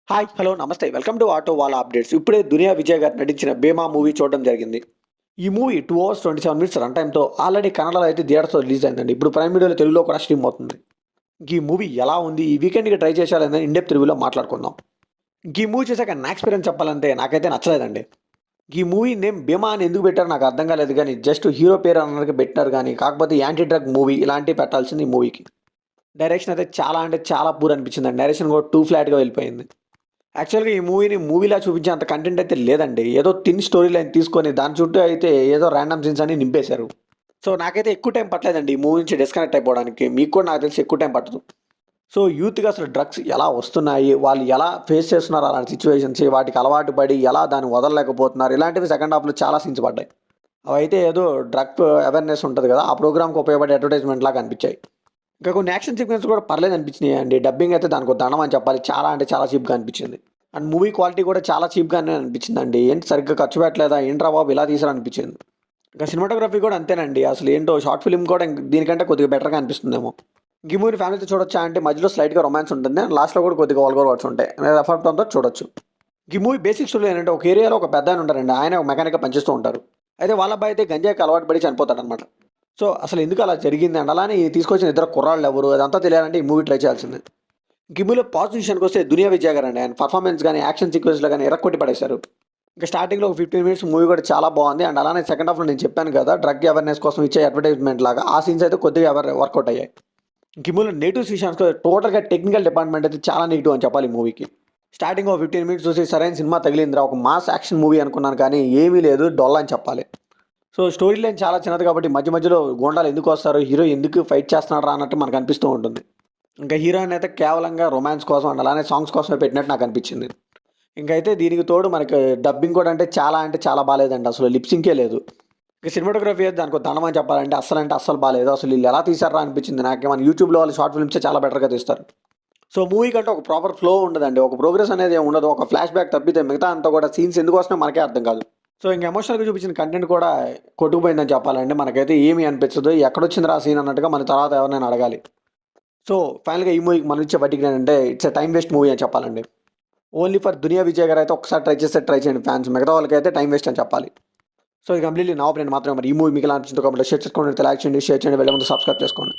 Hi! Hello! నమస్తే. Welcome to auto వాలా updates. ఇప్పుడే 'దునియా విజయ్' గారు నటించిన 'భీమా' మూవీ చూడడం జరిగింది. ఈ మూవీ 2 అవర్స్ 27 మినిట్స్ రన్ టైమ్‌తో ఆల్రెడీ కన్నడలో అయితే థియేటర్స్‌లో రిలీజ్ అయిందండి. ఇప్పుడు ప్రైమ్ వీడియోలో తెలుగులో కూడా స్ట్రీమ్ అవుతుంది. ఇంక ఈ మూవీ ఎలా ఉంది? ఈ వీకెండ్‌కి ట్రై చేశారా లేదని ఇన్ డెప్త్ రివ్యూలో మాట్లాడుకుందాం. ఇంక ఈ మూవీ చూసాక నా ఎక్స్‌పీరియన్స్ చెప్పాలంటే నాకైతే నచ్చలేదండి. ఈ మూవీ నేమ్ 'భీమా' అని ఎందుకు పెట్టారో నాకు అర్థం కాలేదు గానీ జస్ట్ హీరో పేరు అన్నట్టుగా పెట్టినారు గానీ కాకపోతే యాంటీ డ్రగ్ మూవీ ఇలాంటివి పెట్టాల్సింది ఈ మూవీకి. డైరెక్షన్ అయితే చాలా అంటే చాలా పూర్ అనిపించిందండి. డైరెక్షన్ కూడా టూ ఫ్లాట్‌గా వెళ్ళిపోయింది. యాక్చువల్‌గా ఈ మూవీని మూవీలా చూపించే అంత కంటెంట్ అయితే లేదండి. ఏదో థిన్ స్టోరీ లైన్ తీసుకొని దాని చుట్టూ అయితే ఏదో రాండమ్ సీన్స్ అన్ని నింపేశారు. సో, నాకైతే ఎక్కువ టైం పట్టలేదండి ఈ మూవీ నుంచి డిస్కనెక్ట్ అయిపోవడానికి. మీకు కూడా నాకు తెలిసి ఎక్కువ టైం పట్టదు. సో, యూత్‌కి అసలు డ్రగ్స్ ఎలా వస్తున్నాయి? వాళ్ళు ఎలా ఫేస్ చేస్తున్నారు అలాంటి సిట్యుయేషన్స్? వాటికి అలవాటు పడి ఎలా దాన్ని వదలలేకపోతున్నారు? ఇలాంటివి సెకండ్ హాఫ్‌లో చాలా సీన్స్ పడ్డాయి. అవైతే ఏదో డ్రగ్ అవేర్‌నెస్ ఉంటది కదా! ఆ ప్రోగ్రామ్‌కి ఉపయోగపడే అడ్వర్టైజ్‌మెంట్ లాగా అనిపించాయి. ఇంకా కొన్ని యాక్షన్ సీక్వెన్స్ కూడా పర్లేదు అనిపించినాయండి. డబ్బింగ్ అయితే దానికో దండం అని చెప్పాలి. చాలా అంటే చాలా చీప్‌గా అనిపించింది. అండ్ మూవీ క్వాలిటీ కూడా చాలా చీప్‌గానే అనిపించిందండి. ఏంటి సరిగ్గా ఖర్చు పెట్టలేదా? ఏంట్రా బాబు ఇలా తీశారనిపించింది. ఇంకా సినిమాటోగ్రఫీ కూడా అంతేనండి. అసలు ఏంటో షార్ట్ ఫిల్మ్ కూడా దీనికంటే కొద్దిగా బెటర్‌గా అనిపిస్తుందేమో. ఈ మూవీని ఫ్యామిలీతో చూడొచ్చా అంటే మధ్యలో స్లైట్‌గా రొమాన్స్ ఉంటుంది. అండ్ లాస్ట్‌లో కూడా కొద్దిగా వల్గర్ వర్డ్స్ ఉంటాయి. ఎఫర్ట్‌తో చూడొచ్చు. ఈ మూవీ బేసిక్ స్టోరీ ఏంటంటే ఒక ఏరియాలో ఒక పెద్దాయన ఉంటారండి. ఆయన ఒక మెకానిక్‌గా పనిచేస్తూ ఉంటారు. అయితే వాళ్ళ అబ్బాయి అయితే గంజాయికి అలవాటు పడి చనిపోతాడనమాట. సో, అసలు ఎందుకు అలా జరిగింది అండ్ అలానే ఈ తీసుకొచ్చిన ఇద్దరు కుర్రాళ్ళు ఎవరు? అదంతా తెలియాలంటే ఈ మూవీ ట్రై చేయాల్సిందే. గిమ్ములో పాజిటివ్ విషయానికొస్తే 'దునియా విజయ్' గారండి. ఆయన పర్ఫార్మెన్స్ గాని, యాక్షన్ సీక్వెన్స్‌లో గాని ఇరక్కొట్టి పడేశారు. ఇంకా స్టార్టింగ్‌లో ఒక 15 మినిట్స్ మూవీ కూడా చాలా బాగుంది. అండ్ అలానే సెకండ్ హాఫ్‌లో నేను చెప్పాను కదా! డ్రగ్ అవేర్‌నెస్ కోసం ఇచ్చే అడ్వర్టైజ్‌మెంట్ లాగా ఆ సీన్స్ అయితే కొద్దిగా వర్కౌట్ అయ్యాయి. గిమ్ములో నెగెటివ్స్ విషయానికొస్తే టోటల్‌గా టెక్నికల్ డిపార్ట్‌మెంట్ అయితే చాలా నెగెటివ్ అని చెప్పాలి ఈ మూవీకి. స్టార్టింగ్ ఒక 15 మినిట్స్ చూసి సరైన సినిమా తగిలిందిరా! ఒక మాస్ యాక్షన్ మూవీ అనుకున్నాను కానీ ఏమీ లేదు డొల్ల అని చెప్పాలి. సో, స్టోరీ లైన్ చాలా చిన్నది కాబట్టి మధ్య మధ్యలో గూండాలు ఎందుకొస్తారు? హీరో ఎందుకు ఫైట్ చేస్తున్నాడురా అన్నట్టు మనకు అనిపిస్తూ ఉంటుంది. ఇంకా హీరోయిన్ అయితే కేవలంగా రొమాన్స్ కోసం అండ్ అలానే సాంగ్స్ కోసమే పెట్టినట్టు నాకు అనిపించింది. ఇంకైతే దీనికి తోడు మనకి డబ్బింగ్ కూడా అంటే చాలా బాలేదండి. అసలు లిప్ సింకే లేదు. ఇక సినిమాటోగ్రఫీ అయితే దానికో దండం అని చెప్పాలంటే అస్సలు బాలేదు. అసలు ఈళ్ళు ఎలా తీశార్రా అనిపించింది నాకే. మన యూట్యూబ్‌లో వాళ్ళు షార్ట్ ఫిల్మ్సే చాలా బెటర్‌గా తీస్తారు. సో, మూవీ కంటే ఒక ప్రాపర్ ఫ్లో ఉండదండి. ఒక ప్రోగ్రెస్ అనేది ఏమి ఉండదు. ఒక ఫ్లాష్ బ్యాక్ తప్పితే మిగతా అంతా కూడా సీన్స్ ఎందుకొస్తున్నాయో మనకే అర్థం కాదు. సో, ఇంక ఎమోషనల్‌గా చూపించిన కంటెంట్ కూడా కొట్టుకుపోయిందని చెప్పాలండి. మనకైతే ఏమి అనిపించదు. ఎక్కడొచ్చిందిరా ఆ సీన్ అన్నట్టుగా మన తర్వాత ఎవరినైనా అడగాలి. సో, ఫైనల్‌గా ఈ మూవీకి మనం ఇచ్చే వర్డిక్ట్ ఏంటంటే it's a time waste movie అని చెప్పాలండి. ఓన్లీ ఫర్ 'దునియా విజయ్' గారైతే ఒక్కసారి ట్రై చేస్తే ట్రై చేయండి ఫ్యాన్స్. మిగతా వాళ్ళకైతే టైమ్ వేస్ట్ అని చెప్పాలి. సో, ఇది కంప్లీట్‌లీ నా ఒపీనియన్ మాత్రమే. మరి ఈ మూవీ మీకెలా అనిపించిందో కామెంట్‌లో షేర్ చేసుకోండి. లైక్ చేయండి, షేర్ చేయండి. వెళ్ళే ముందు సబ్స్క్రైబ్ చేసుకోండి.